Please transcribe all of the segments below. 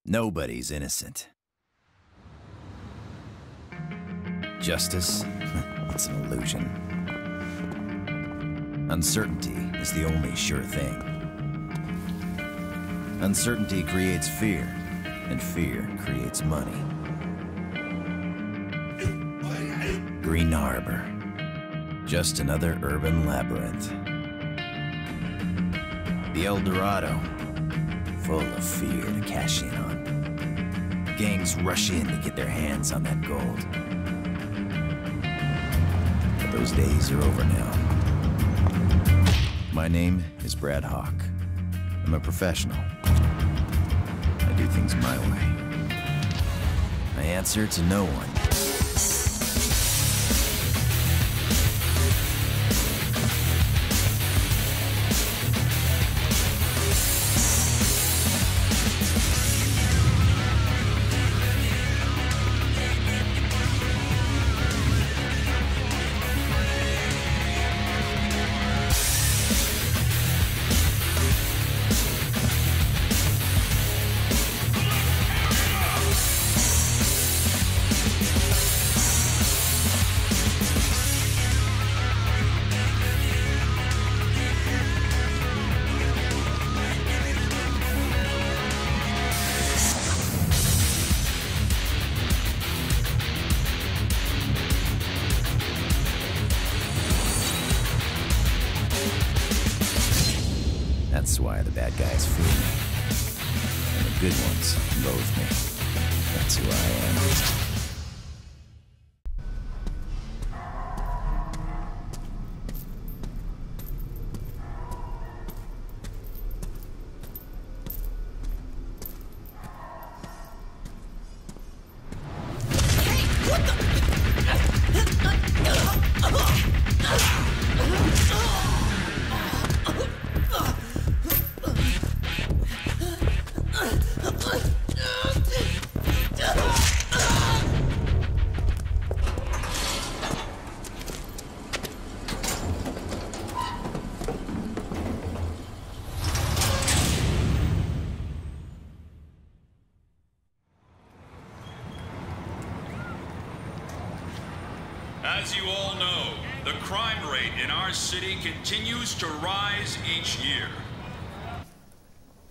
Nobody's innocent. Justice? It's an illusion. Uncertainty is the only sure thing. Uncertainty creates fear, and fear creates money. Green Harbor. Just another urban labyrinth. The El Dorado. Full of fear to cash in on. Gangs rush in to get their hands on that gold. But those days are over now. My name is Brad Hawk. I'm a professional. I do things my way. I answer to no one. That's why the bad guys fear me. And the good ones loathe me. That's who I am. As you all know, the crime rate in our city continues to rise each year.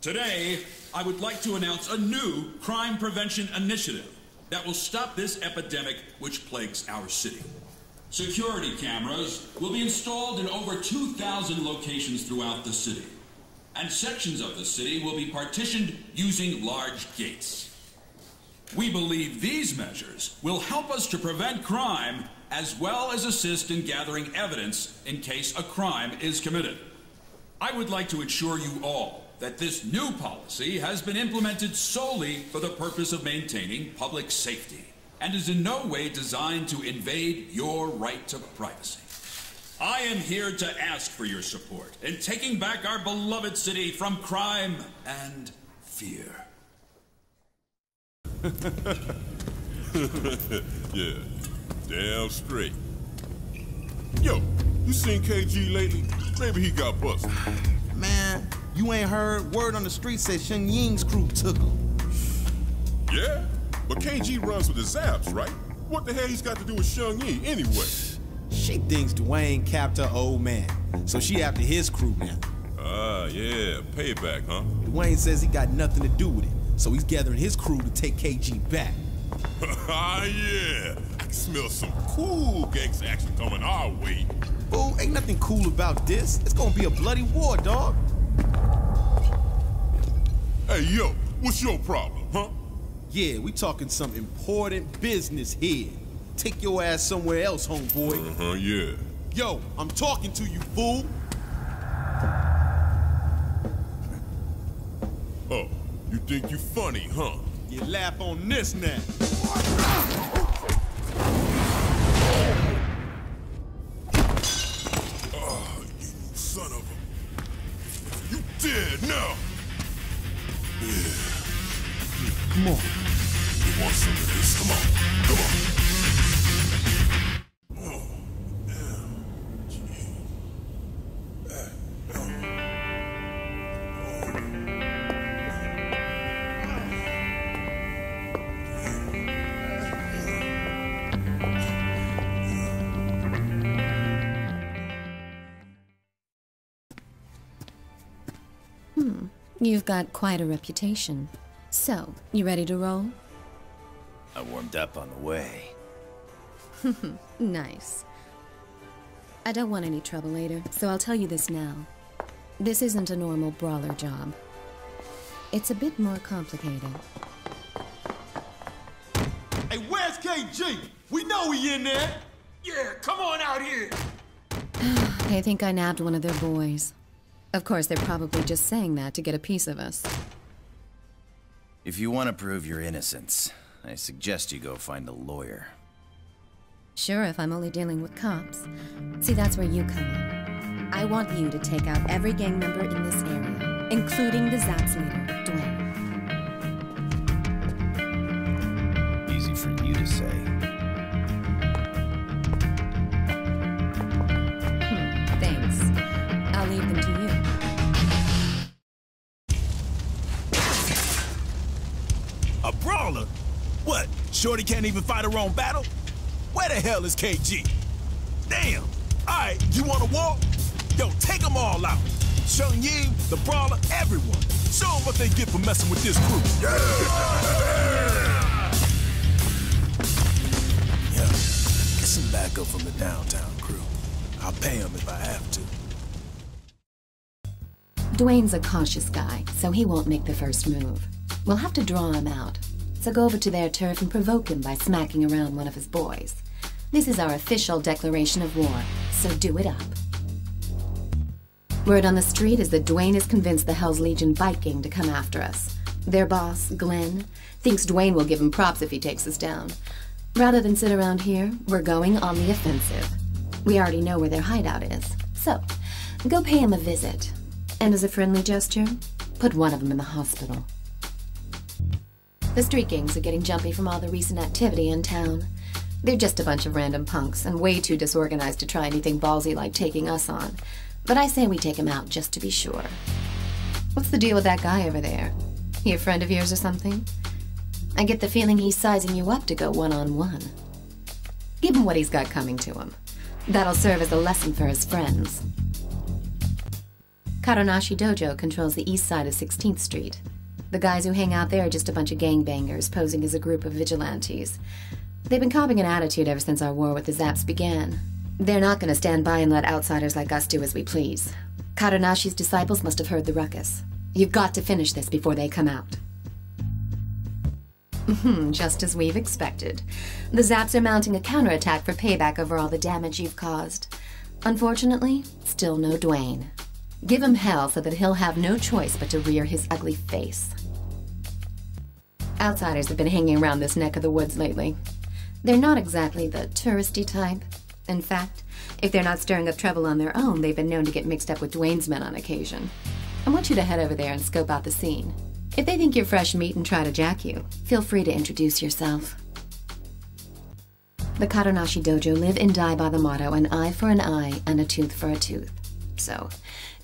Today, I would like to announce a new crime prevention initiative that will stop this epidemic which plagues our city. Security cameras will be installed in over 2,000 locations throughout the city, and sections of the city will be partitioned using large gates. We believe these measures will help us to prevent crime as well as assist in gathering evidence in case a crime is committed. I would like to assure you all that this new policy has been implemented solely for the purpose of maintaining public safety and is in no way designed to invade your right to privacy. I am here to ask for your support in taking back our beloved city from crime and fear. Yeah, damn straight. Yo, you seen KG lately? Maybe he got busted. Man, you ain't heard? Word on the street says Shun Ying's crew took him. Yeah? But KG runs with the Zaps, right? What the hell he's got to do with Shun Ying anyway? She thinks Dwayne capped her old man, so she after his crew now. Ah, yeah, payback, huh? Dwayne says he got nothing to do with it, so he's gathering his crew to take KG back. Ah, yeah. I can smell some cool gangsta action coming our way. Fool, ain't nothing cool about this. It's gonna be a bloody war, dog. Hey, yo, what's your problem, huh? Yeah, we talking some important business here. Take your ass somewhere else, homeboy. Uh-huh, yeah. Yo, I'm talking to you, fool. Oh, you think you funny, huh? You laugh on this now. Oh, you son of a... You dead now! Yeah. Come on. You want some of this? Come on. Come on. Oh, damn. Gee. You've got quite a reputation. So, you ready to roll? I warmed up on the way. Nice. I don't want any trouble later, so I'll tell you this now. This isn't a normal brawler job. It's a bit more complicated. Hey, where's KG? We know he in there. Yeah, come on out here. They think I nabbed one of their boys. Of course, they're probably just saying that to get a piece of us. If you want to prove your innocence, I suggest you go find a lawyer. Sure, if I'm only dealing with cops. See, that's where you come in. I want you to take out every gang member in this area, including the Zaps leader, Dwayne. Easy for you to say. Thanks. I'll leave them to you. A brawler? What? Shorty can't even fight her own battle? Where the hell is KG? Damn! Alright, you wanna walk? Yo, take them all out. Shun Ying, the brawler, everyone. Show them what they get for messing with this crew. Yeah, get some backup from the downtown crew. I'll pay them if I have to. Dwayne's a cautious guy, so he won't make the first move. We'll have to draw him out. So go over to their turf and provoke him by smacking around one of his boys. This is our official declaration of war, so do it up. Word on the street is that Dwayne has convinced the Hell's Legion bike gang to come after us. Their boss, Glenn, thinks Dwayne will give him props if he takes us down. Rather than sit around here, we're going on the offensive. We already know where their hideout is, so go pay him a visit. And as a friendly gesture, put one of them in the hospital. The street gangs are getting jumpy from all the recent activity in town. They're just a bunch of random punks and way too disorganized to try anything ballsy like taking us on. But I say we take him out just to be sure. What's the deal with that guy over there? He a friend of yours or something? I get the feeling he's sizing you up to go one-on-one. Give him what he's got coming to him. That'll serve as a lesson for his friends. Karonashi Dojo controls the east side of 16th Street. The guys who hang out there are just a bunch of gangbangers posing as a group of vigilantes. They've been copying an attitude ever since our war with the Zaps began. They're not going to stand by and let outsiders like us do as we please. Karonashi's disciples must have heard the ruckus. You've got to finish this before they come out. Just as we've expected. The Zaps are mounting a counterattack for payback over all the damage you've caused. Unfortunately, still no Dwayne. Give him hell so that he'll have no choice but to rear his ugly face. Outsiders have been hanging around this neck of the woods lately. They're not exactly the touristy type. In fact, if they're not stirring up trouble on their own, they've been known to get mixed up with Dwayne's men on occasion. I want you to head over there and scope out the scene. If they think you're fresh meat and try to jack you, feel free to introduce yourself. The Karonashi Dojo live and die by the motto, an eye for an eye and a tooth for a tooth. So,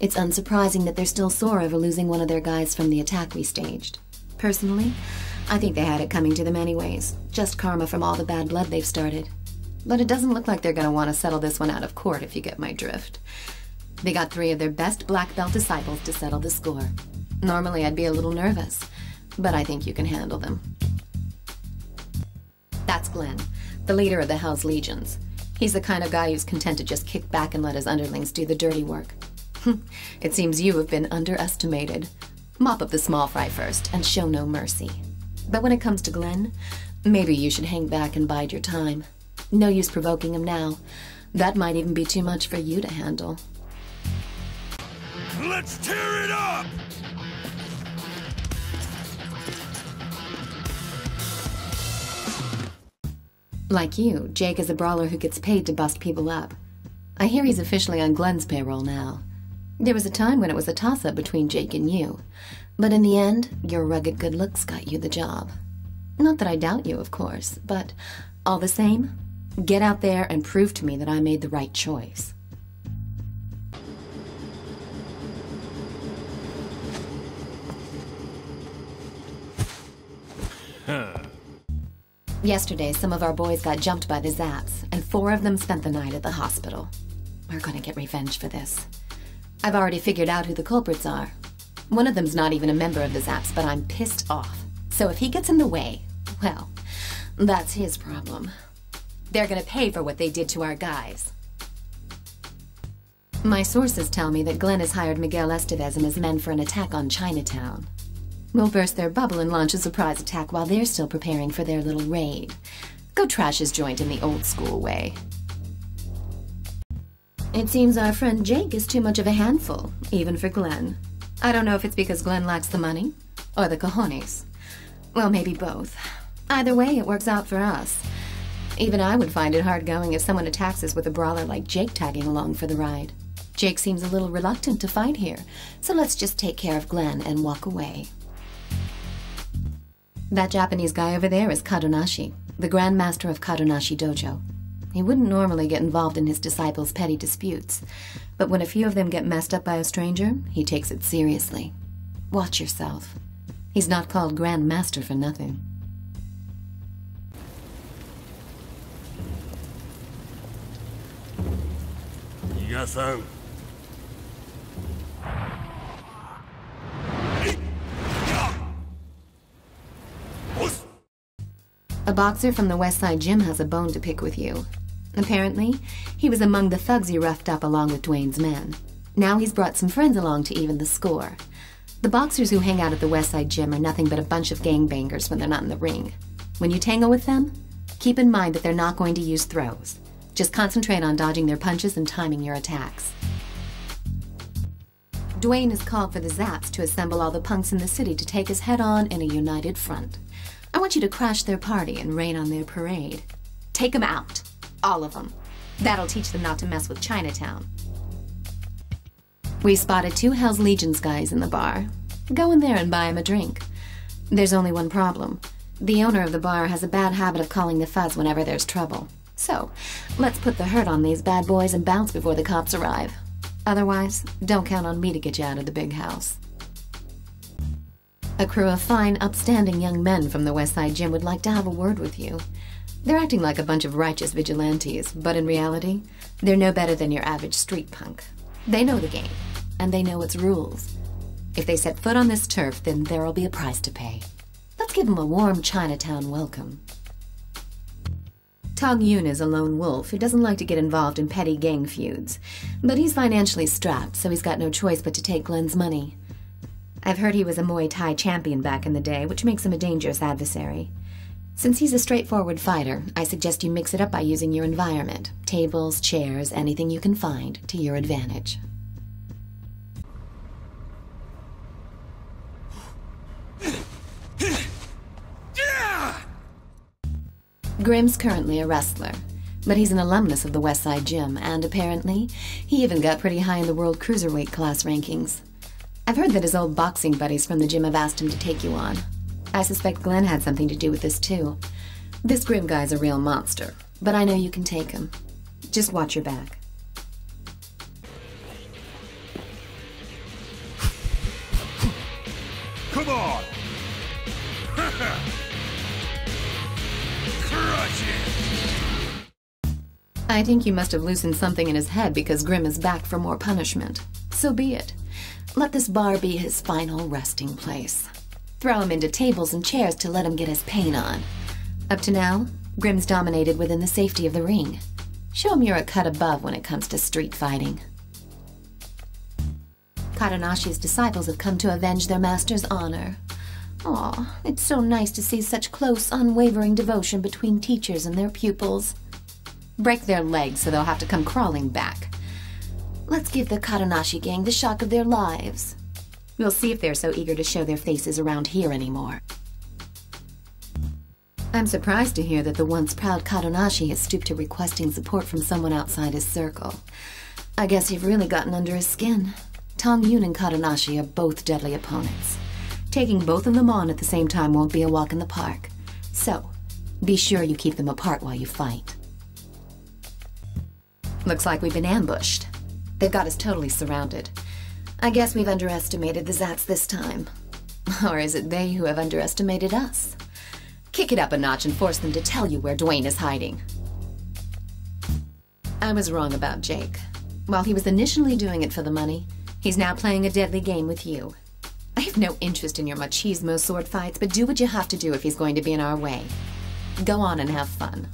it's unsurprising that they're still sore over losing one of their guys from the attack we staged. Personally, I think they had it coming to them anyways, just karma from all the bad blood they've started. But it doesn't look like they're going to want to settle this one out of court, if you get my drift. They got 3 of their best black belt disciples to settle the score. Normally I'd be a little nervous, but I think you can handle them. That's Glenn, the leader of the Hell's Legions. He's the kind of guy who's content to just kick back and let his underlings do the dirty work. It seems you have been underestimated. Mop up the small fry first and show no mercy. But when it comes to Glenn, maybe you should hang back and bide your time. No use provoking him now. That might even be too much for you to handle. Let's tear it up! Like you, Jake is a brawler who gets paid to bust people up. I hear he's officially on Glenn's payroll now. There was a time when it was a toss-up between Jake and you. But in the end, your rugged good looks got you the job. Not that I doubt you, of course, but all the same, get out there and prove to me that I made the right choice. Yesterday, some of our boys got jumped by the Zaps, and 4 of them spent the night at the hospital. We're gonna get revenge for this. I've already figured out who the culprits are. One of them's not even a member of the Zaps, but I'm pissed off. So if he gets in the way, well, that's his problem. They're gonna pay for what they did to our guys. My sources tell me that Glenn has hired Miguel Estevez and his men for an attack on Chinatown. We'll burst their bubble and launch a surprise attack while they're still preparing for their little raid. Go trash his joint in the old school way. It seems our friend Jake is too much of a handful, even for Glenn. I don't know if it's because Glenn lacks the money, or the cojones. Well, maybe both. Either way, it works out for us. Even I would find it hard going if someone attacks us with a brawler like Jake tagging along for the ride. Jake seems a little reluctant to fight here, so let's just take care of Glenn and walk away. That Japanese guy over there is Kadonashi, the Grand Master of Kadonashi Dojo. He wouldn't normally get involved in his disciples' petty disputes, but when a few of them get messed up by a stranger, he takes it seriously. Watch yourself. He's not called Grand Master for nothing. Yiga-san. A boxer from the West Side Gym has a bone to pick with you. Apparently, he was among the thugs you roughed up along with Dwayne's men. Now he's brought some friends along to even the score. The boxers who hang out at the West Side Gym are nothing but a bunch of gangbangers when they're not in the ring. When you tangle with them, keep in mind that they're not going to use throws. Just concentrate on dodging their punches and timing your attacks. Dwayne has called for the Zaps to assemble all the punks in the city to take us head-on in a united front. I want you to crash their party and rain on their parade. Take them out. All of them. That'll teach them not to mess with Chinatown. We spotted 2 Hell's Legions guys in the bar. Go in there and buy them a drink. There's only one problem. The owner of the bar has a bad habit of calling the fuzz whenever there's trouble. So, let's put the hurt on these bad boys and bounce before the cops arrive. Otherwise, don't count on me to get you out of the big house. A crew of fine, upstanding young men from the West Side Gym would like to have a word with you. They're acting like a bunch of righteous vigilantes, but in reality, they're no better than your average street punk. They know the game, and they know its rules. If they set foot on this turf, then there'll be a price to pay. Let's give them a warm Chinatown welcome. Tong Yun is a lone wolf who doesn't like to get involved in petty gang feuds, but he's financially strapped, so he's got no choice but to take Glenn's money. I've heard he was a Muay Thai champion back in the day, which makes him a dangerous adversary. Since he's a straightforward fighter, I suggest you mix it up by using your environment. Tables, chairs, anything you can find, to your advantage. Grimm's currently a wrestler, but he's an alumnus of the West Side Gym, and apparently, he even got pretty high in the World Cruiserweight class rankings. I've heard that his old boxing buddies from the gym have asked him to take you on. I suspect Glenn had something to do with this, too. This Grimm guy's a real monster, but I know you can take him. Just watch your back. Come on! Crush it! I think you must have loosened something in his head because Grimm is back for more punishment. So be it. Let this bar be his final resting place. Throw him into tables and chairs to let him get his pain on. Up to now, Grimm's dominated within the safety of the ring. Show him you're a cut above when it comes to street fighting. Kadanashi's disciples have come to avenge their master's honor. Aw, it's so nice to see such close, unwavering devotion between teachers and their pupils. Break their legs so they'll have to come crawling back. Let's give the Kadanashi gang the shock of their lives. We'll see if they're so eager to show their faces around here anymore. I'm surprised to hear that the once proud Kadanashi has stooped to requesting support from someone outside his circle. I guess you've really gotten under his skin. Tong Yun and Kadanashi are both deadly opponents. Taking both of them on at the same time won't be a walk in the park. So, be sure you keep them apart while you fight. Looks like we've been ambushed. They've got us totally surrounded. I guess we've underestimated the Zats this time. Or is it they who have underestimated us? Kick it up a notch and force them to tell you where Dwayne is hiding. I was wrong about Jake. While he was initially doing it for the money, he's now playing a deadly game with you. I have no interest in your machismo sword fights, but do what you have to do if he's going to be in our way. Go on and have fun.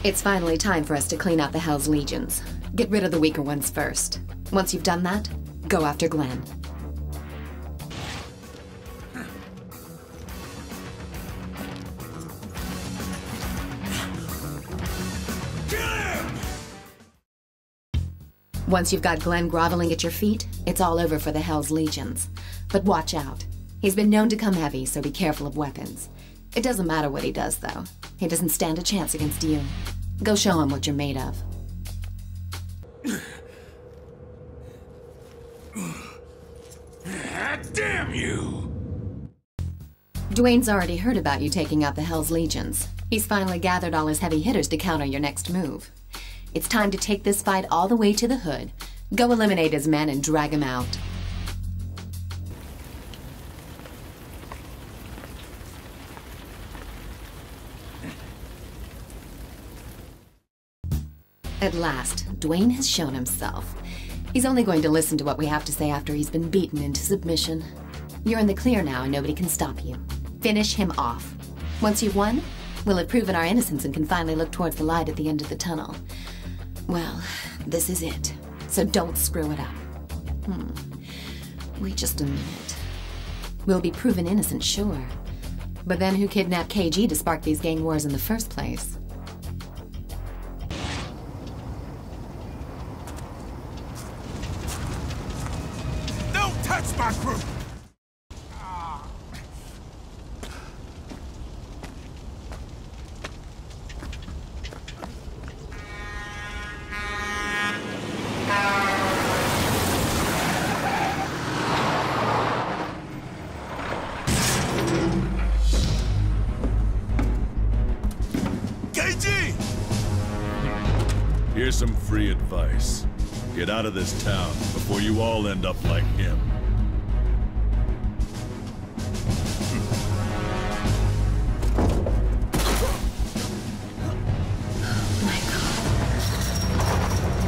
It's finally time for us to clean out the Hell's Legions. Get rid of the weaker ones first. Once you've done that, go after Glenn. Once you've got Glenn groveling at your feet, it's all over for the Hell's Legions. But watch out. He's been known to come heavy, so be careful of weapons. It doesn't matter what he does, though. He doesn't stand a chance against you. Go show him what you're made of. Damn you! Dwayne's already heard about you taking out the Hell's Legions. He's finally gathered all his heavy hitters to counter your next move. It's time to take this fight all the way to the hood. Go eliminate his men and drag him out. At last, Dwayne has shown himself. He's only going to listen to what we have to say after he's been beaten into submission. You're in the clear now and nobody can stop you. Finish him off. Once you've won, we'll have proven our innocence and can finally look towards the light at the end of the tunnel. Well, this is it, so don't screw it up. Wait just a minute. We'll be proven innocent, sure. But then who kidnapped KG to spark these gang wars in the first place? Don't touch my crew! Here's some free advice. Get out of this town before you all end up like him.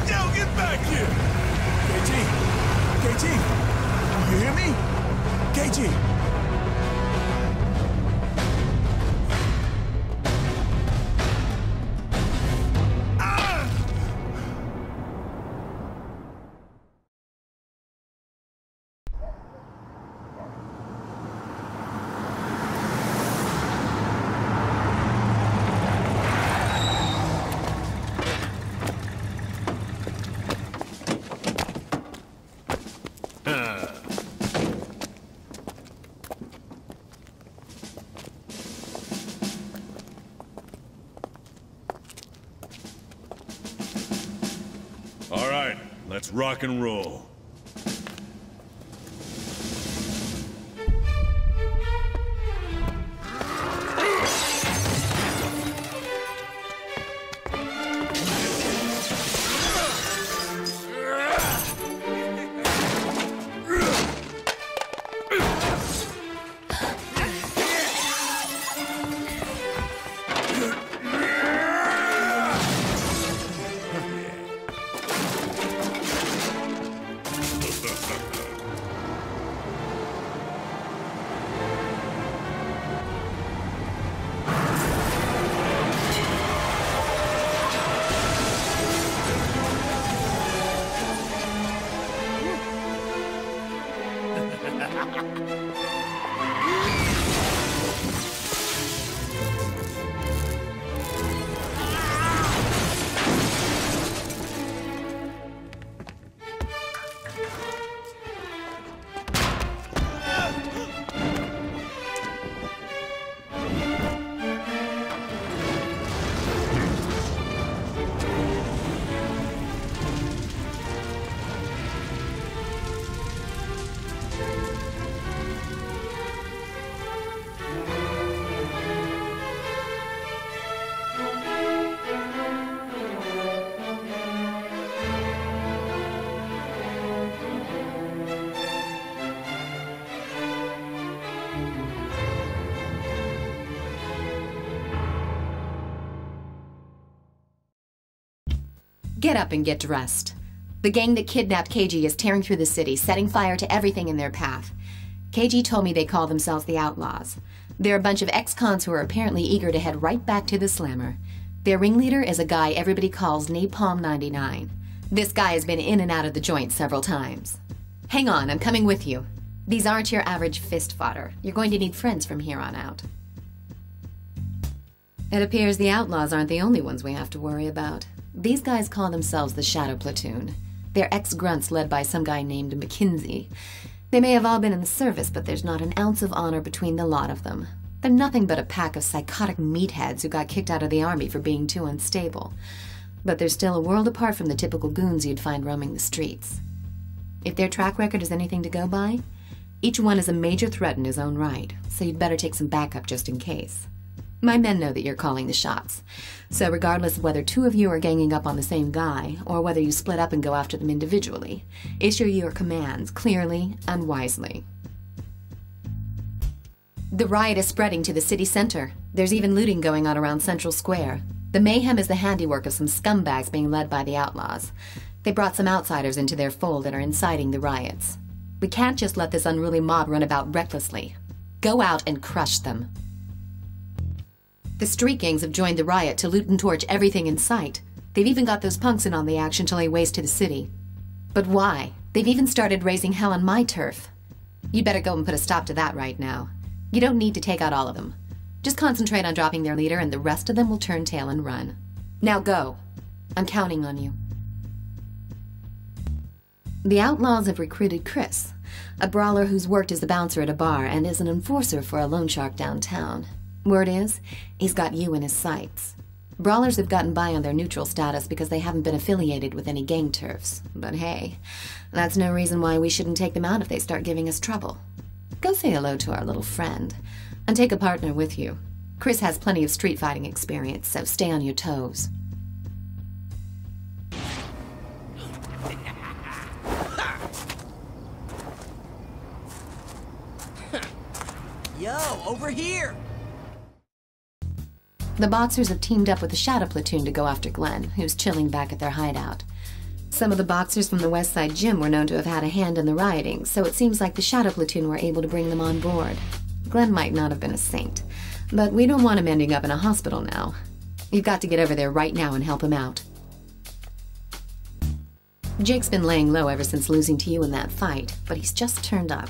Yo, get back here! KG! KG! You hear me? KG! All right, let's rock and roll. Get up and get dressed. The gang that kidnapped KG is tearing through the city, setting fire to everything in their path. KG told me they call themselves the Outlaws. They're a bunch of ex-cons who are apparently eager to head right back to the Slammer. Their ringleader is a guy everybody calls Napalm 99. This guy has been in and out of the joint several times. Hang on, I'm coming with you. These aren't your average fist fodder. You're going to need friends from here on out. It appears the Outlaws aren't the only ones we have to worry about. These guys call themselves the Shadow Platoon. They're ex-grunts led by some guy named McKinsey. They may have all been in the service, but there's not an ounce of honor between the lot of them. They're nothing but a pack of psychotic meatheads who got kicked out of the army for being too unstable. But they're still a world apart from the typical goons you'd find roaming the streets. If their track record is anything to go by, each one is a major threat in his own right, so you'd better take some backup just in case. My men know that you're calling the shots, so regardless of whether two of you are ganging up on the same guy, or whether you split up and go after them individually, issue your commands clearly and wisely. The riot is spreading to the city center. There's even looting going on around Central Square. The mayhem is the handiwork of some scumbags being led by the Outlaws. They brought some outsiders into their fold and are inciting the riots. We can't just let this unruly mob run about recklessly. Go out and crush them. The street gangs have joined the riot to loot and torch everything in sight. They've even got those punks in on the action to lay waste to the city. But why? They've even started raising hell on my turf. You better go and put a stop to that right now. You don't need to take out all of them. Just concentrate on dropping their leader and the rest of them will turn tail and run. Now go. I'm counting on you. The Outlaws have recruited Chris, a brawler who's worked as a bouncer at a bar and is an enforcer for a loan shark downtown. Word is, he's got you in his sights. Brawlers have gotten by on their neutral status because they haven't been affiliated with any gang turfs. But hey, that's no reason why we shouldn't take them out if they start giving us trouble. Go say hello to our little friend, and take a partner with you. Chris has plenty of street fighting experience, so stay on your toes. Yo, over here! The Boxers have teamed up with the Shadow Platoon to go after Glenn, who's chilling back at their hideout. Some of the Boxers from the West Side Gym were known to have had a hand in the rioting, so it seems like the Shadow Platoon were able to bring them on board. Glenn might not have been a saint, but we don't want him ending up in a hospital now. You've got to get over there right now and help him out. Jake's been laying low ever since losing to you in that fight, but he's just turned up.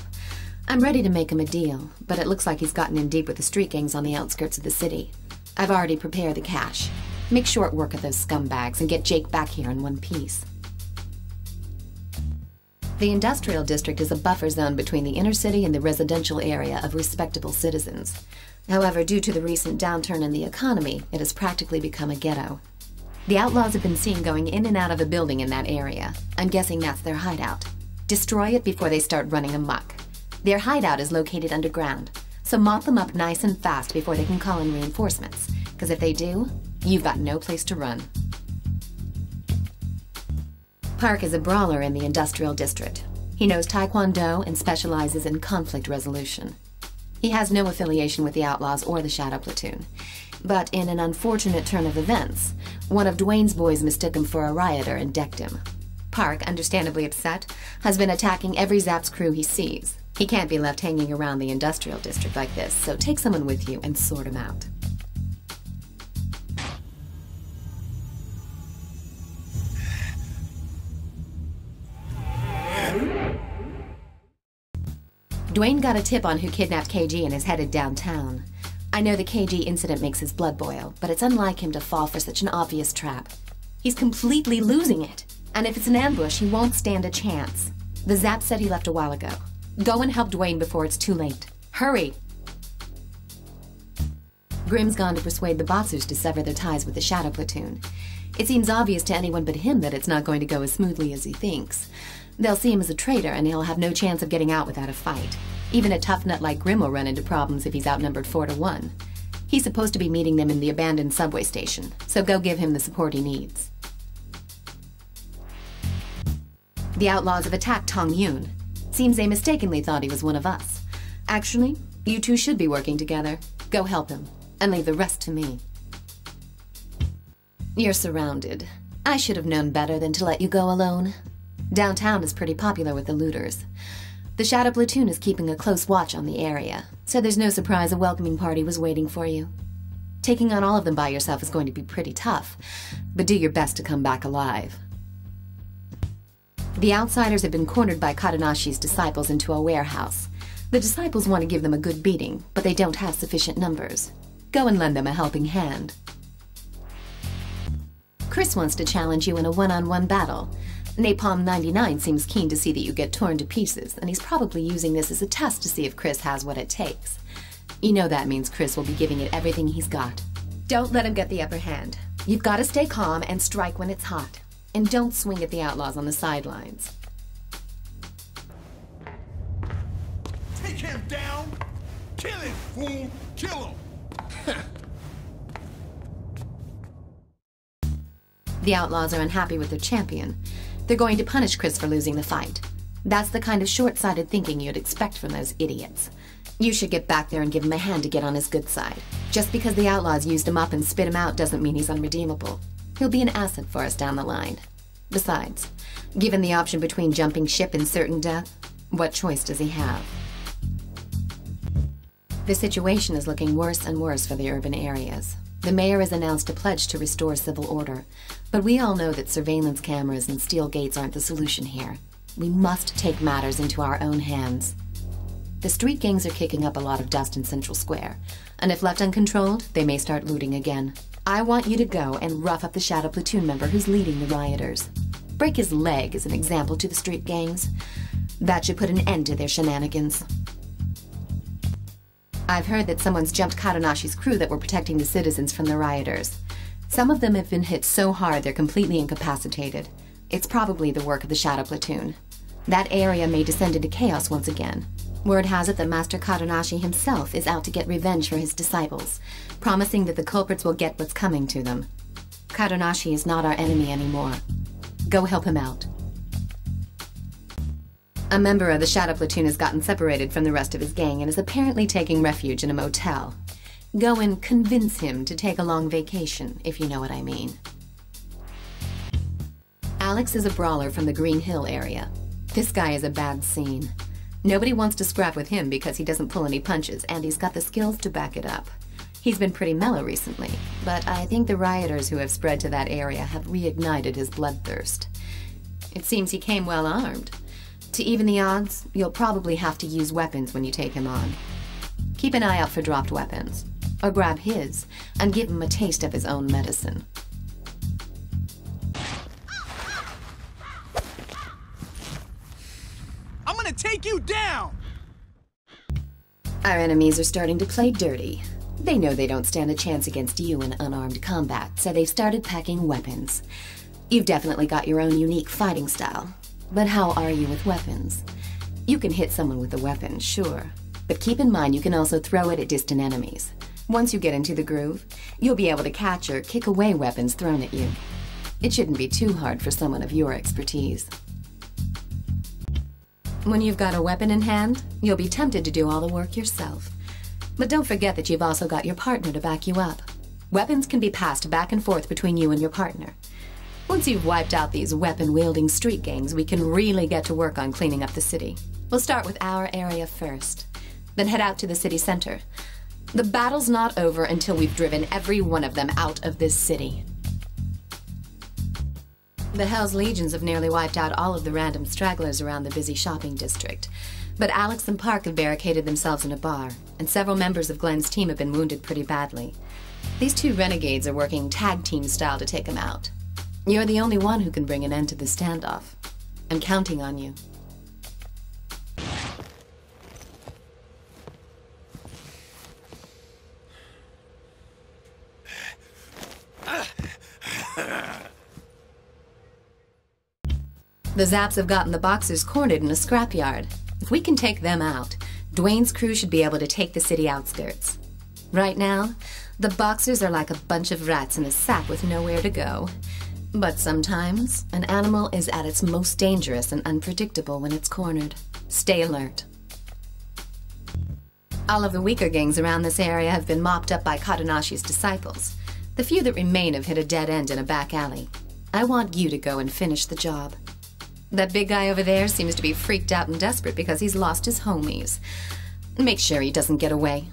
I'm ready to make him a deal, but it looks like he's gotten in deep with the street gangs on the outskirts of the city. I've already prepared the cash. Make short work of those scumbags and get Jake back here in one piece. The industrial district is a buffer zone between the inner city and the residential area of respectable citizens. However, due to the recent downturn in the economy, it has practically become a ghetto. The Outlaws have been seen going in and out of a building in that area. I'm guessing that's their hideout. Destroy it before they start running amok. Their hideout is located underground, so mop them up nice and fast before they can call in reinforcements, because if they do, you've got no place to run. Park is a brawler in the industrial district. He knows Taekwondo and specializes in conflict resolution. He has no affiliation with the Outlaws or the Shadow Platoon, but in an unfortunate turn of events, one of Dwayne's boys mistook him for a rioter and decked him. Park, understandably upset, has been attacking every Zapp's crew he sees. He can't be left hanging around the industrial district like this, so take someone with you and sort him out. Dwayne got a tip on who kidnapped KG and is headed downtown. I know the KG incident makes his blood boil, but it's unlike him to fall for such an obvious trap. He's completely losing it, and if it's an ambush, he won't stand a chance. The Zap said he left a while ago. Go and help Dwayne before it's too late. Hurry! Grimm's gone to persuade the Boxers to sever their ties with the Shadow Platoon. It seems obvious to anyone but him that it's not going to go as smoothly as he thinks. They'll see him as a traitor and he'll have no chance of getting out without a fight. Even a tough nut like Grimm will run into problems if he's outnumbered 4-1. He's supposed to be meeting them in the abandoned subway station, so go give him the support he needs. The Outlaws have attacked Tong Yun. Seems they mistakenly thought he was one of us. Actually, you two should be working together. Go help him, and leave the rest to me. You're surrounded. I should have known better than to let you go alone. Downtown is pretty popular with the looters. The Shadow Platoon is keeping a close watch on the area, so there's no surprise a welcoming party was waiting for you. Taking on all of them by yourself is going to be pretty tough, but do your best to come back alive. The outsiders have been cornered by Kadanashi's disciples into a warehouse. The disciples want to give them a good beating, but they don't have sufficient numbers. Go and lend them a helping hand. Chris wants to challenge you in a one-on-one battle. Napalm 99 seems keen to see that you get torn to pieces, and he's probably using this as a test to see if Chris has what it takes. You know that means Chris will be giving it everything he's got. Don't let him get the upper hand. You've got to stay calm and strike when it's hot. And don't swing at the outlaws on the sidelines. Take him down! Kill him, fool! Kill him! The outlaws are unhappy with their champion. They're going to punish Chris for losing the fight. That's the kind of short-sighted thinking you'd expect from those idiots. You should get back there and give him a hand to get on his good side. Just because the outlaws used him up and spit him out doesn't mean he's unredeemable. He'll be an asset for us down the line. Besides, given the option between jumping ship and certain death, what choice does he have? The situation is looking worse and worse for the urban areas. The mayor has announced a pledge to restore civil order, but we all know that surveillance cameras and steel gates aren't the solution here. We must take matters into our own hands. The street gangs are kicking up a lot of dust in Central Square, and if left uncontrolled, they may start looting again. I want you to go and rough up the Shadow Platoon member who's leading the rioters. Break his leg as an example to the street gangs. That should put an end to their shenanigans. I've heard that someone's jumped Kadanashi's crew that were protecting the citizens from the rioters. Some of them have been hit so hard they're completely incapacitated. It's probably the work of the Shadow Platoon. That area may descend into chaos once again. Word has it that Master Kadanashi himself is out to get revenge for his disciples, promising that the culprits will get what's coming to them. Kadanashi is not our enemy anymore. Go help him out. A member of the Shadow Platoon has gotten separated from the rest of his gang and is apparently taking refuge in a motel. Go and convince him to take a long vacation, if you know what I mean. Alex is a brawler from the Green Hill area. This guy is a bad scene. Nobody wants to scrap with him because he doesn't pull any punches, and he's got the skills to back it up. He's been pretty mellow recently, but I think the rioters who have spread to that area have reignited his bloodthirst. It seems he came well armed. To even the odds, you'll probably have to use weapons when you take him on. Keep an eye out for dropped weapons, or grab his, and give him a taste of his own medicine. I'm gonna take you down! Our enemies are starting to play dirty. They know they don't stand a chance against you in unarmed combat, so they've started packing weapons. You've definitely got your own unique fighting style. But how are you with weapons? You can hit someone with a weapon, sure. But keep in mind you can also throw it at distant enemies. Once you get into the groove, you'll be able to catch or kick away weapons thrown at you. It shouldn't be too hard for someone of your expertise. When you've got a weapon in hand, you'll be tempted to do all the work yourself. But don't forget that you've also got your partner to back you up. Weapons can be passed back and forth between you and your partner. Once you've wiped out these weapon-wielding street gangs, we can really get to work on cleaning up the city. We'll start with our area first, then head out to the city center. The battle's not over until we've driven every one of them out of this city. The Hell's Legions have nearly wiped out all of the random stragglers around the busy shopping district. But Alex and Park have barricaded themselves in a bar, and several members of Glenn's team have been wounded pretty badly. These two renegades are working tag team style to take them out. You're the only one who can bring an end to the standoff. I'm counting on you. The Zaps have gotten the Boxers cornered in a scrapyard. If we can take them out, Dwayne's crew should be able to take the city outskirts. Right now, the Boxers are like a bunch of rats in a sack with nowhere to go. But sometimes, an animal is at its most dangerous and unpredictable when it's cornered. Stay alert. All of the weaker gangs around this area have been mopped up by Kadanashi's disciples. The few that remain have hit a dead end in a back alley. I want you to go and finish the job. That big guy over there seems to be freaked out and desperate because he's lost his homies. Make sure he doesn't get away.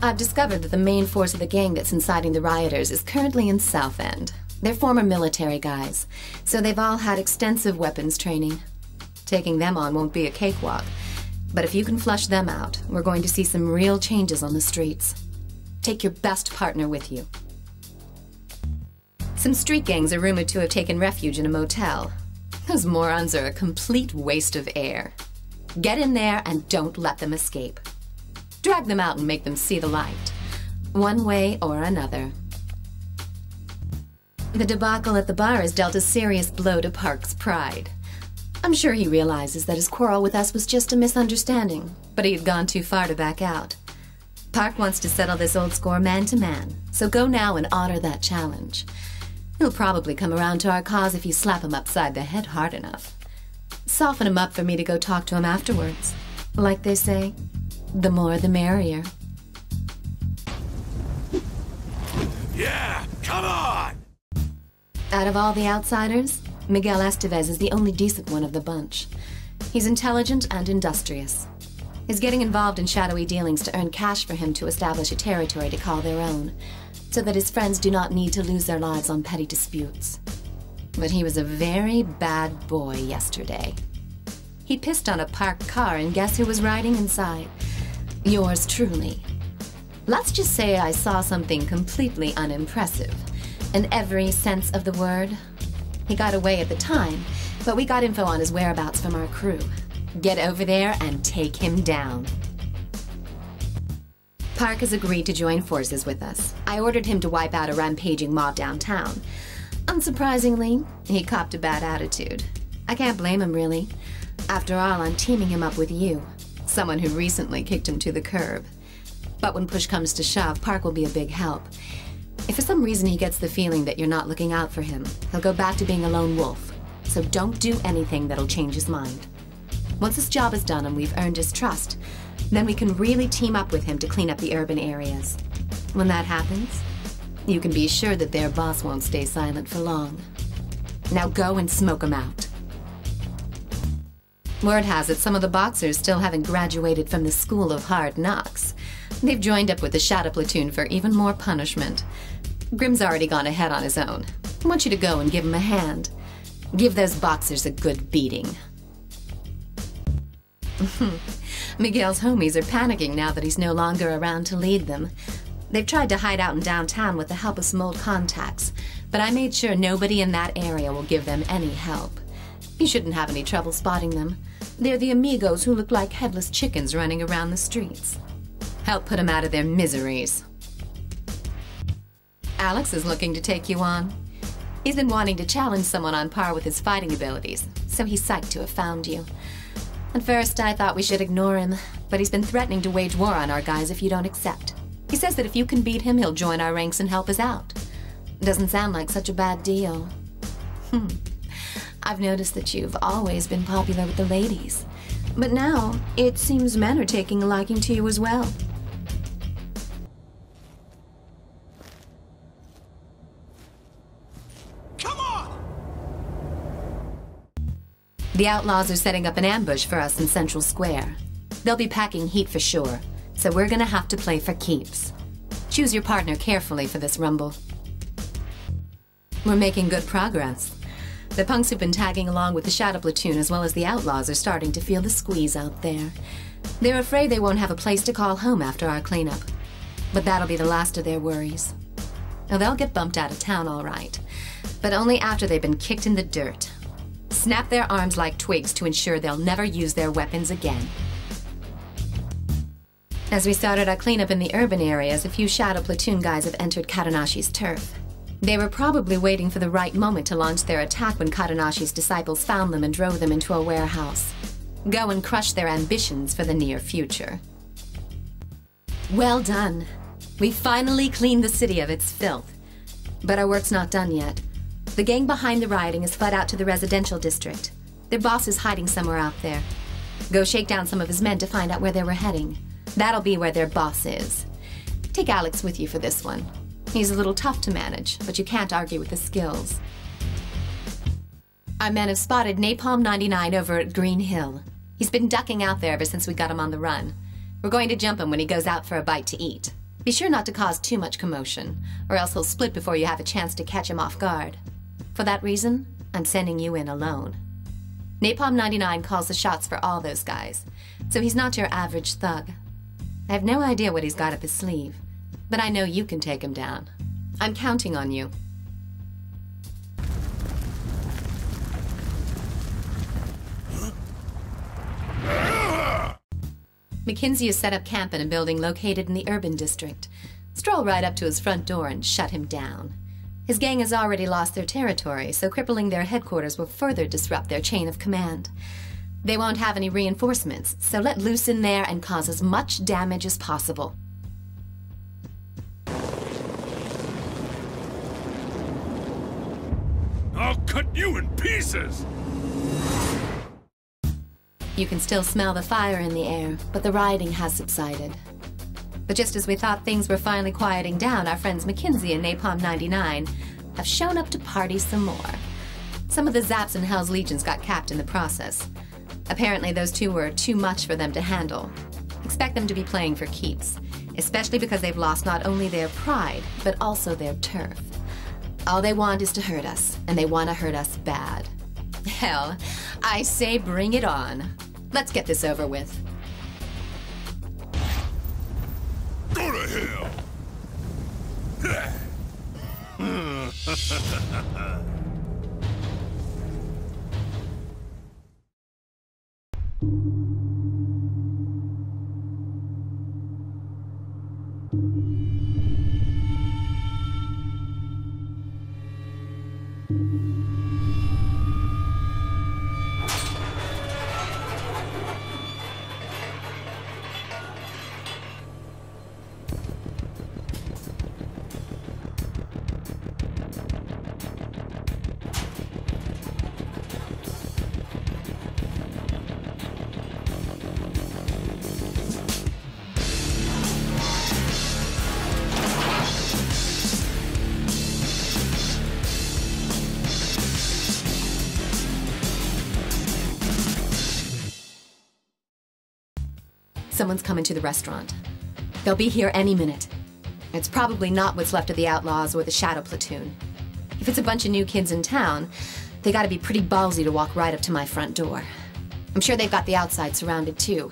I've discovered that the main force of the gang that's inciting the rioters is currently in South End. They're former military guys, so they've all had extensive weapons training. Taking them on won't be a cakewalk, but if you can flush them out, we're going to see some real changes on the streets. Take your best partner with you. Some street gangs are rumored to have taken refuge in a motel. Those morons are a complete waste of air. Get in there and don't let them escape. Drag them out and make them see the light, one way or another. The debacle at the bar has dealt a serious blow to Park's pride. I'm sure he realizes that his quarrel with us was just a misunderstanding, but he had gone too far to back out. Park wants to settle this old score man to man, so go now and honor that challenge. He'll probably come around to our cause if you slap him upside the head hard enough. Soften him up for me to go talk to him afterwards. Like they say, the more the merrier. Yeah, come on! Out of all the outsiders, Miguel Estevez is the only decent one of the bunch. He's intelligent and industrious. He's getting involved in shadowy dealings to earn cash for him to establish a territory to call their own, so that his friends do not need to lose their lives on petty disputes. But he was a very bad boy yesterday. He pissed on a parked car, and guess who was riding inside? Yours truly. Let's just say I saw something completely unimpressive, in every sense of the word. He got away at the time, but we got info on his whereabouts from our crew. Get over there and take him down. Park has agreed to join forces with us. I ordered him to wipe out a rampaging mob downtown. Unsurprisingly, he copped a bad attitude. I can't blame him, really. After all, I'm teaming him up with you, someone who recently kicked him to the curb. But when push comes to shove, Park will be a big help. If for some reason he gets the feeling that you're not looking out for him, he'll go back to being a lone wolf. So don't do anything that'll change his mind. Once this job is done and we've earned his trust, then we can really team up with him to clean up the urban areas. When that happens, you can be sure that their boss won't stay silent for long. Now go and smoke him out. Word has it some of the boxers still haven't graduated from the School of Hard Knocks. They've joined up with the Shadow Platoon for even more punishment. Grimm's already gone ahead on his own. I want you to go and give him a hand. Give those boxers a good beating. Miguel's homies are panicking now that he's no longer around to lead them. They've tried to hide out in downtown with the help of some old contacts, but I made sure nobody in that area will give them any help. You shouldn't have any trouble spotting them. They're the amigos who look like headless chickens running around the streets. Help put them out of their miseries. Alex is looking to take you on. He's been wanting to challenge someone on par with his fighting abilities, so he's psyched to have found you. At first, I thought we should ignore him, but he's been threatening to wage war on our guys if you don't accept. He says that if you can beat him, he'll join our ranks and help us out. Doesn't sound like such a bad deal. I've noticed that you've always been popular with the ladies, but now it seems men are taking a liking to you as well. Come on! The outlaws are setting up an ambush for us in Central Square. They'll be packing heat for sure, so we're gonna have to play for keeps. Choose your partner carefully for this rumble. We're making good progress. The punks who've been tagging along with the Shadow Platoon as well as the outlaws are starting to feel the squeeze out there. They're afraid they won't have a place to call home after our cleanup. But that'll be the last of their worries. Now, they'll get bumped out of town all right, but only after they've been kicked in the dirt. Snap their arms like twigs to ensure they'll never use their weapons again. As we started our cleanup in the urban areas, a few Shadow Platoon guys have entered Katanashi's turf. They were probably waiting for the right moment to launch their attack when Katanashi's disciples found them and drove them into a warehouse. Go and crush their ambitions for the near future. Well done. We finally cleaned the city of its filth. But our work's not done yet. The gang behind the rioting has fled out to the residential district. Their boss is hiding somewhere out there. Go shake down some of his men to find out where they were heading. That'll be where their boss is. Take Alex with you for this one. He's a little tough to manage, but you can't argue with his skills. Our men have spotted Napalm 99 over at Green Hill. He's been ducking out there ever since we got him on the run. We're going to jump him when he goes out for a bite to eat. Be sure not to cause too much commotion, or else he'll split before you have a chance to catch him off guard. For that reason, I'm sending you in alone. Napalm 99 calls the shots for all those guys, so he's not your average thug. I have no idea what he's got up his sleeve, but I know you can take him down. I'm counting on you. Mackenzie has set up camp in a building located in the urban district. Stroll right up to his front door and shut him down. His gang has already lost their territory, so crippling their headquarters will further disrupt their chain of command. They won't have any reinforcements, so let loose in there and cause as much damage as possible. I'll cut you in pieces! You can still smell the fire in the air, but the rioting has subsided. But just as we thought things were finally quieting down, our friends Mackenzie and Napalm 99 have shown up to party some more. Some of the Zaps and Hell's Legions got capped in the process. Apparently those two were too much for them to handle. Expect them to be playing for keeps, especially because they've lost not only their pride, but also their turf. All they want is to hurt us, and they want to hurt us bad. Hell, I say bring it on. Let's get this over with. Go to hell! Someone's coming to the restaurant. They'll be here any minute. It's probably not what's left of the Outlaws or the Shadow Platoon. If it's a bunch of new kids in town, they gotta be pretty ballsy to walk right up to my front door. I'm sure they've got the outside surrounded too.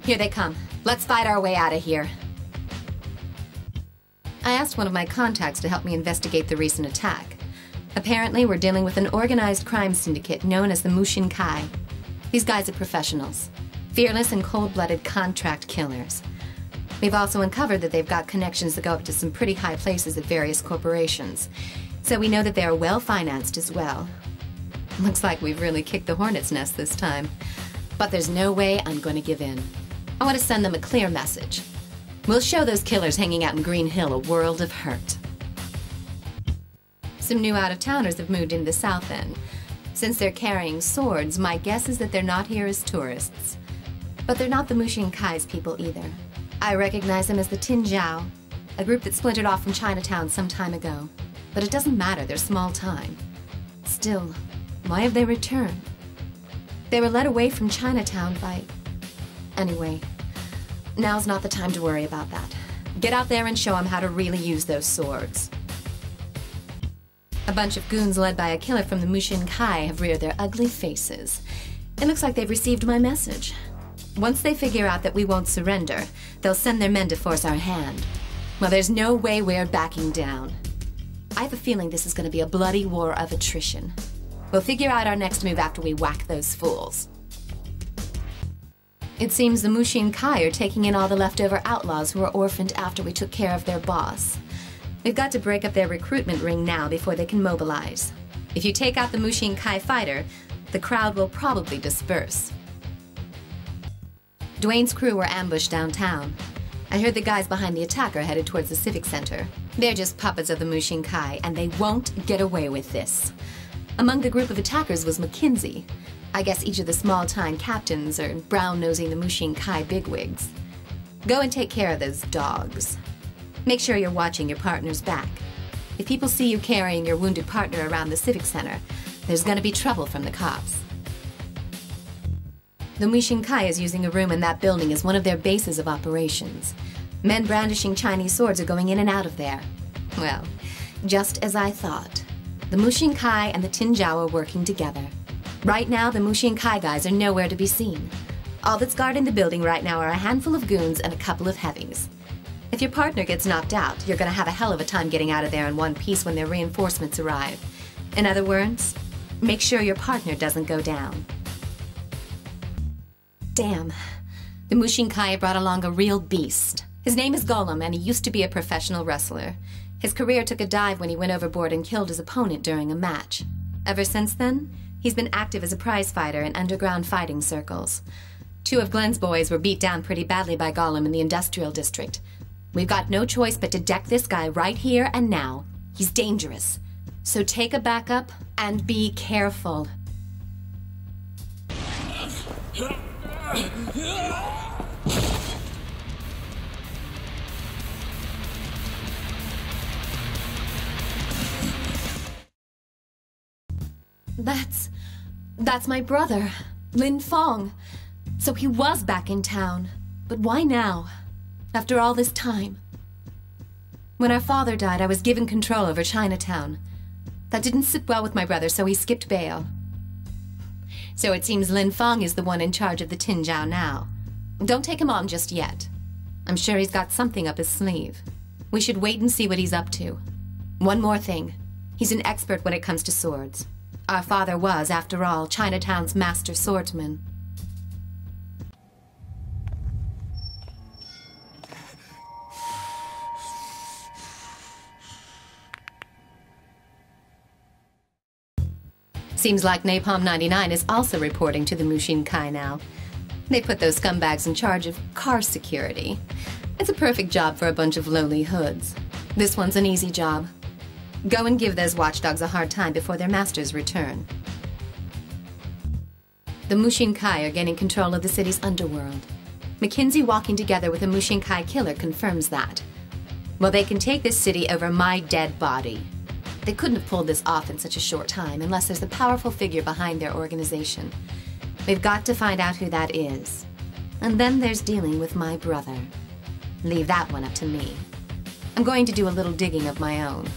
Here they come. Let's fight our way out of here. I asked one of my contacts to help me investigate the recent attack. Apparently, we're dealing with an organized crime syndicate known as the Mushin Kai. These guys are professionals. Fearless and cold-blooded contract killers. We've also uncovered that they've got connections that go up to some pretty high places at various corporations. So we know that they are well-financed as well. Looks like we've really kicked the hornet's nest this time. But there's no way I'm going to give in. I want to send them a clear message. We'll show those killers hanging out in Green Hill a world of hurt. Some new out-of-towners have moved into the South End. Since they're carrying swords, my guess is that they're not here as tourists. But they're not the Mushin Kai's people either. I recognize them as the Tin Jiao, a group that splintered off from Chinatown some time ago. But it doesn't matter, they're small time. Still, why have they returned? They were led away from Chinatown by... Anyway, now's not the time to worry about that. Get out there and show them how to really use those swords. A bunch of goons led by a killer from the Mushin Kai have reared their ugly faces. It looks like they've received my message. Once they figure out that we won't surrender, they'll send their men to force our hand. Well, there's no way we're backing down. I have a feeling this is going to be a bloody war of attrition. We'll figure out our next move after we whack those fools. It seems the Mushin Kai are taking in all the leftover outlaws who were orphaned after we took care of their boss. We've got to break up their recruitment ring now before they can mobilize. If you take out the Mushin Kai fighter, the crowd will probably disperse. Dwayne's crew were ambushed downtown. I heard the guys behind the attack are headed towards the Civic Center. They're just puppets of the Mushin Kai, and they won't get away with this. Among the group of attackers was Mackenzie. I guess each of the small-time captains are brown-nosing the Mushin Kai bigwigs. Go and take care of those dogs. Make sure you're watching your partner's back. If people see you carrying your wounded partner around the Civic Center, there's gonna be trouble from the cops. The Mushinkai is using a room in that building as one of their bases of operations. Men brandishing Chinese swords are going in and out of there. Well, just as I thought. The Mushinkai and the Tinjiao are working together. Right now, the Mushinkai guys are nowhere to be seen. All that's guarding the building right now are a handful of goons and a couple of heavies. If your partner gets knocked out, you're gonna have a hell of a time getting out of there in one piece when their reinforcements arrive. In other words, make sure your partner doesn't go down. Damn. The Mushinkai brought along a real beast. His name is Golem, and he used to be a professional wrestler. His career took a dive when he went overboard and killed his opponent during a match. Ever since then, he's been active as a prize fighter in underground fighting circles. 2 of Glenn's boys were beat down pretty badly by Golem in the industrial district. We've got no choice but to deck this guy right here and now. He's dangerous. So take a backup and be careful. That's my brother, Lin Fong. So he was back in town. But why now? After all this time? When our father died, I was given control over Chinatown. That didn't sit well with my brother, so he skipped bail. So it seems Lin Fong is the one in charge of the Tinjiao now. Don't take him on just yet. I'm sure he's got something up his sleeve. We should wait and see what he's up to. One more thing. He's an expert when it comes to swords. Our father was, after all, Chinatown's master swordsman. Seems like Napalm 99 is also reporting to the Mushinkai now. They put those scumbags in charge of car security. It's a perfect job for a bunch of lowly hoods. This one's an easy job. Go and give those watchdogs a hard time before their masters return. The Mushinkai are gaining control of the city's underworld. Mackenzie walking together with a Mushinkai killer confirms that. Well, they can take this city over my dead body. They couldn't have pulled this off in such a short time unless there's a powerful figure behind their organization. We've got to find out who that is. And then there's dealing with my brother. Leave that one up to me. I'm going to do a little digging of my own.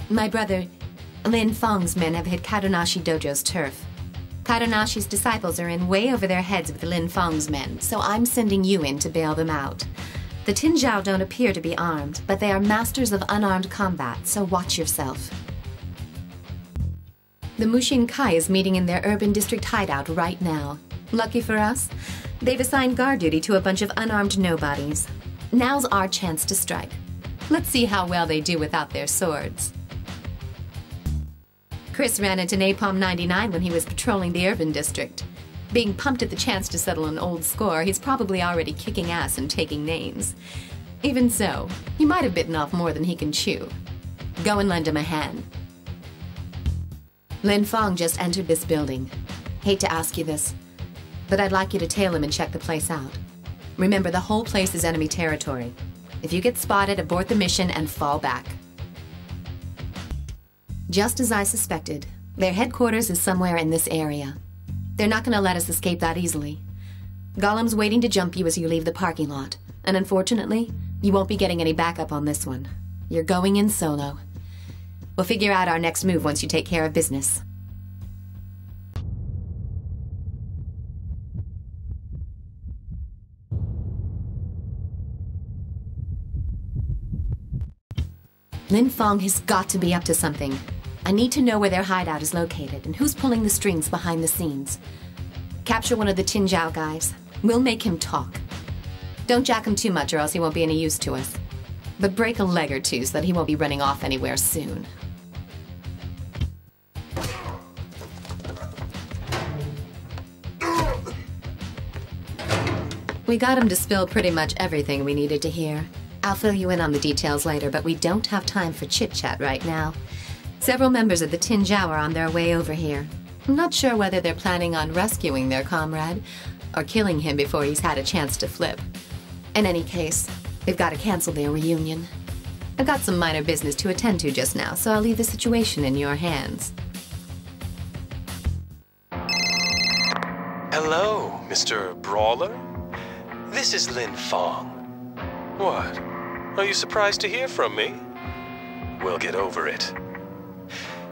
My brother, Lin Fong's men have hit Kadonashi Dojo's turf. Kadonashi's disciples are in way over their heads with Lin Fong's men, so I'm sending you in to bail them out. The Tinjiao don't appear to be armed, but they are masters of unarmed combat, so watch yourself. The Mushinkai is meeting in their urban district hideout right now. Lucky for us, they've assigned guard duty to a bunch of unarmed nobodies. Now's our chance to strike. Let's see how well they do without their swords. Chris ran into Napalm 99 when he was patrolling the urban district. Being pumped at the chance to settle an old score, he's probably already kicking ass and taking names. Even so, he might have bitten off more than he can chew. Go and lend him a hand. Lin Fong just entered this building. Hate to ask you this, but I'd like you to tail him and check the place out. Remember, the whole place is enemy territory. If you get spotted, abort the mission and fall back. Just as I suspected, their headquarters is somewhere in this area. They're not going to let us escape that easily. Golem's waiting to jump you as you leave the parking lot, and unfortunately, you won't be getting any backup on this one. You're going in solo. We'll figure out our next move once you take care of business. Lin Fong has got to be up to something. I need to know where their hideout is located and who's pulling the strings behind the scenes. Capture one of the Tinjiao guys. We'll make him talk. Don't jack him too much or else he won't be any use to us. But break a leg or two so that he won't be running off anywhere soon. We got him to spill pretty much everything we needed to hear. I'll fill you in on the details later, but we don't have time for chit-chat right now. Several members of the Tinjiao are on their way over here. I'm not sure whether they're planning on rescuing their comrade or killing him before he's had a chance to flip. In any case, we've got to cancel their reunion. I've got some minor business to attend to just now, so I'll leave the situation in your hands. Hello, Mr. Brawler. This is Lin Fong. What? Are you surprised to hear from me? We'll get over it.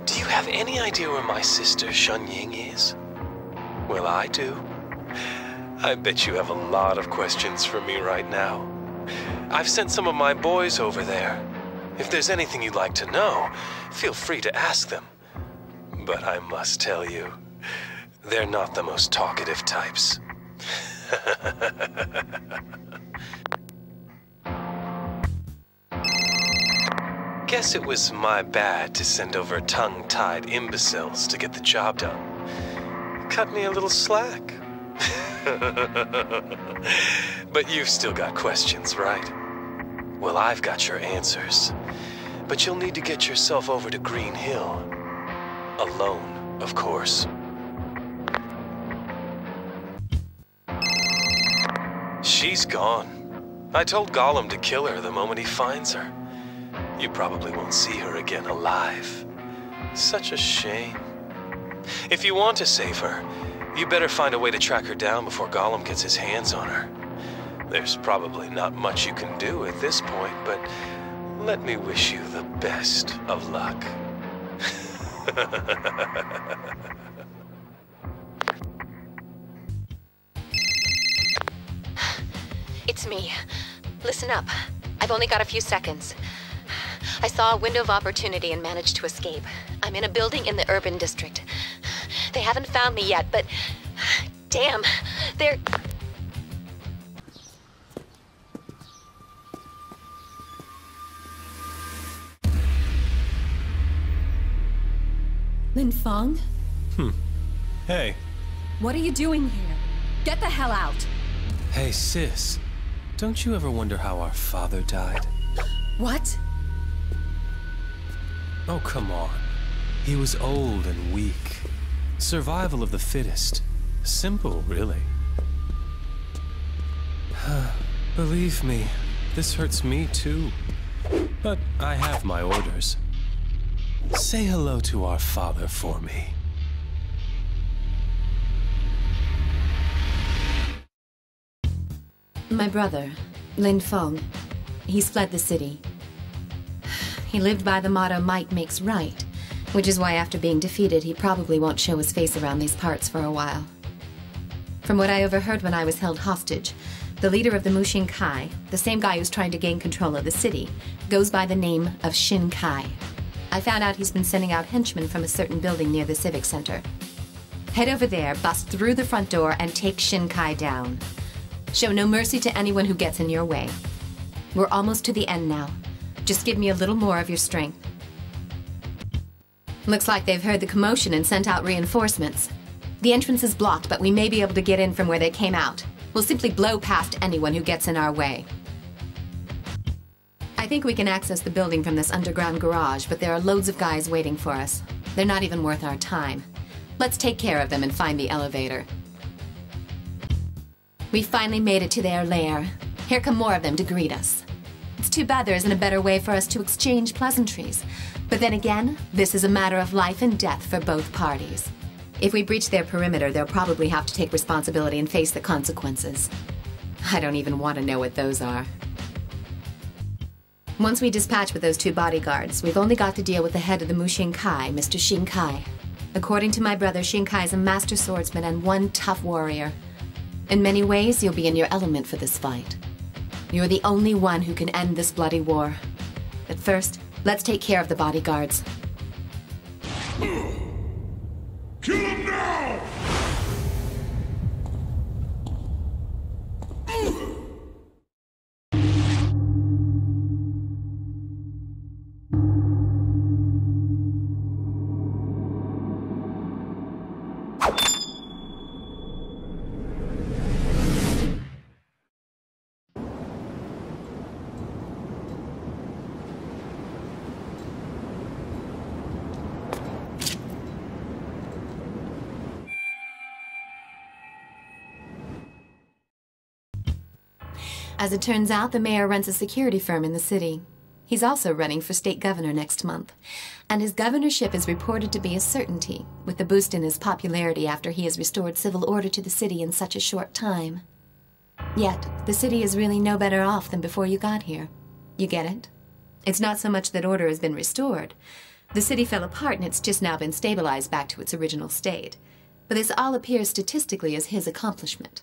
Do you have any idea where my sister Shun Ying is? Well, I do. I bet you have a lot of questions for me right now. I've sent some of my boys over there. If there's anything you'd like to know, feel free to ask them. But I must tell you, they're not the most talkative types. Guess it was my bad to send over tongue-tied imbeciles to get the job done. Cut me a little slack. But you've still got questions, right? Well, I've got your answers. But you'll need to get yourself over to Green Hill. Alone, of course. She's gone. I told Gollum to kill her the moment he finds her. You probably won't see her again alive. Such a shame. If you want to save her, you better find a way to track her down before Gollum gets his hands on her. There's probably not much you can do at this point, but let me wish you the best of luck. It's me. Listen up. I've only got a few seconds. I saw a window of opportunity and managed to escape. I'm in a building in the urban district. They haven't found me yet, but... damn, they're... Lin Fong? Hey. What are you doing here? Get the hell out! Hey, sis. Don't you ever wonder how our father died? What? Oh, come on. He was old and weak. Survival of the fittest. Simple, really. Believe me, this hurts me too. But I have my orders. Say hello to our father for me. My brother, Lin Fong. He's fled the city. He lived by the motto, might makes right, which is why after being defeated, he probably won't show his face around these parts for a while. From what I overheard when I was held hostage, the leader of the Mushin Kai, the same guy who's trying to gain control of the city, goes by the name of Shin Kai. I found out he's been sending out henchmen from a certain building near the Civic Center. Head over there, bust through the front door, and take Shin Kai down. Show no mercy to anyone who gets in your way. We're almost to the end now. Just give me a little more of your strength. Looks like they've heard the commotion and sent out reinforcements. The entrance is blocked, but we may be able to get in from where they came out. We'll simply blow past anyone who gets in our way. I think we can access the building from this underground garage, but there are loads of guys waiting for us. They're not even worth our time. Let's take care of them and find the elevator. We finally made it to their lair. Here come more of them to greet us. It's too bad there isn't a better way for us to exchange pleasantries. But then again, this is a matter of life and death for both parties. If we breach their perimeter, they'll probably have to take responsibility and face the consequences. I don't even want to know what those are. Once we dispatch with those two bodyguards, we've only got to deal with the head of the Mushin Kai, Mr. Shin Kai. According to my brother, Shin Kai is a master swordsman and one tough warrior. In many ways, you'll be in your element for this fight. You're the only one who can end this bloody war. But first, let's take care of the bodyguards. Kill him now! As it turns out, the mayor runs a security firm in the city. He's also running for state governor next month, and his governorship is reported to be a certainty, with the boost in his popularity after he has restored civil order to the city in such a short time. Yet, the city is really no better off than before you got here. You get it? It's not so much that order has been restored. The city fell apart and it's just now been stabilized back to its original state. But this all appears statistically as his accomplishment.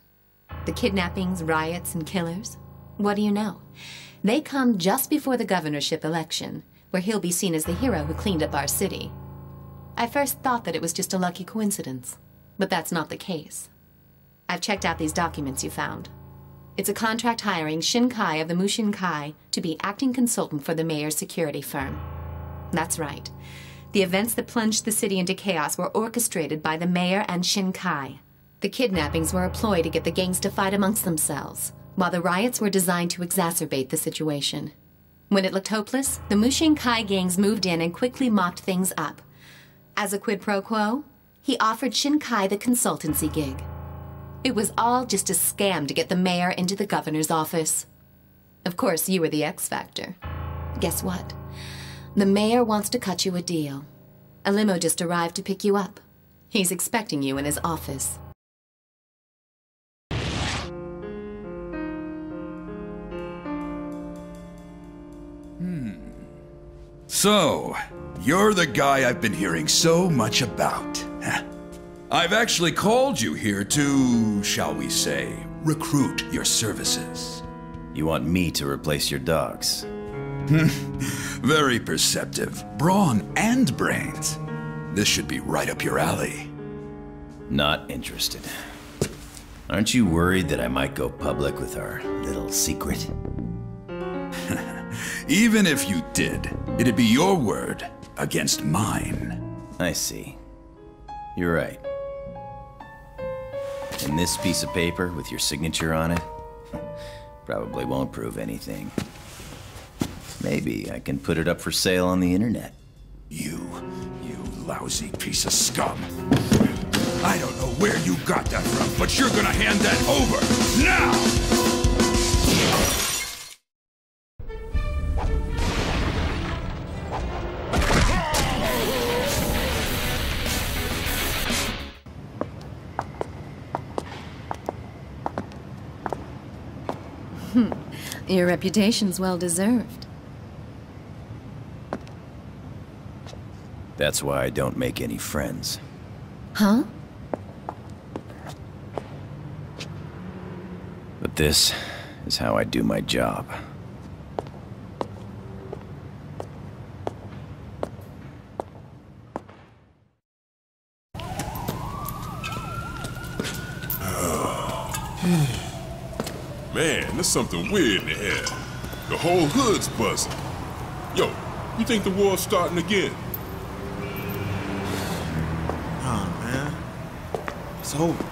The kidnappings, riots, and killers? What do you know? They come just before the governorship election, where he'll be seen as the hero who cleaned up our city. I first thought that it was just a lucky coincidence, but that's not the case. I've checked out these documents you found. It's a contract hiring Shinkai of the Mushinkai to be acting consultant for the mayor's security firm. That's right. The events that plunged the city into chaos were orchestrated by the mayor and Shinkai. The kidnappings were a ploy to get the gangs to fight amongst themselves, while the riots were designed to exacerbate the situation. When it looked hopeless, the Mushinkai gangs moved in and quickly mopped things up. As a quid pro quo, he offered Shinkai the consultancy gig. It was all just a scam to get the mayor into the governor's office. Of course, you were the X factor. Guess what? The mayor wants to cut you a deal. A limo just arrived to pick you up. He's expecting you in his office. So, you're the guy I've been hearing so much about. I've actually called you here to, shall we say, recruit your services. You want me to replace your dogs? Very perceptive. Brawn and brains. This should be right up your alley. Not interested. Aren't you worried that I might go public with our little secret? Even if you did, it'd be your word against mine. I see. You're right. And this piece of paper with your signature on it probably won't prove anything. Maybe I can put it up for sale on the internet. You lousy piece of scum. I don't know where you got that from, but you're gonna hand that over now! Your reputation's well deserved. That's why I don't make any friends. Huh? But this is how I do my job. Man, there's something weird in the air. The whole hood's buzzing. Yo, you think the war's starting again? Nah, man. It's over.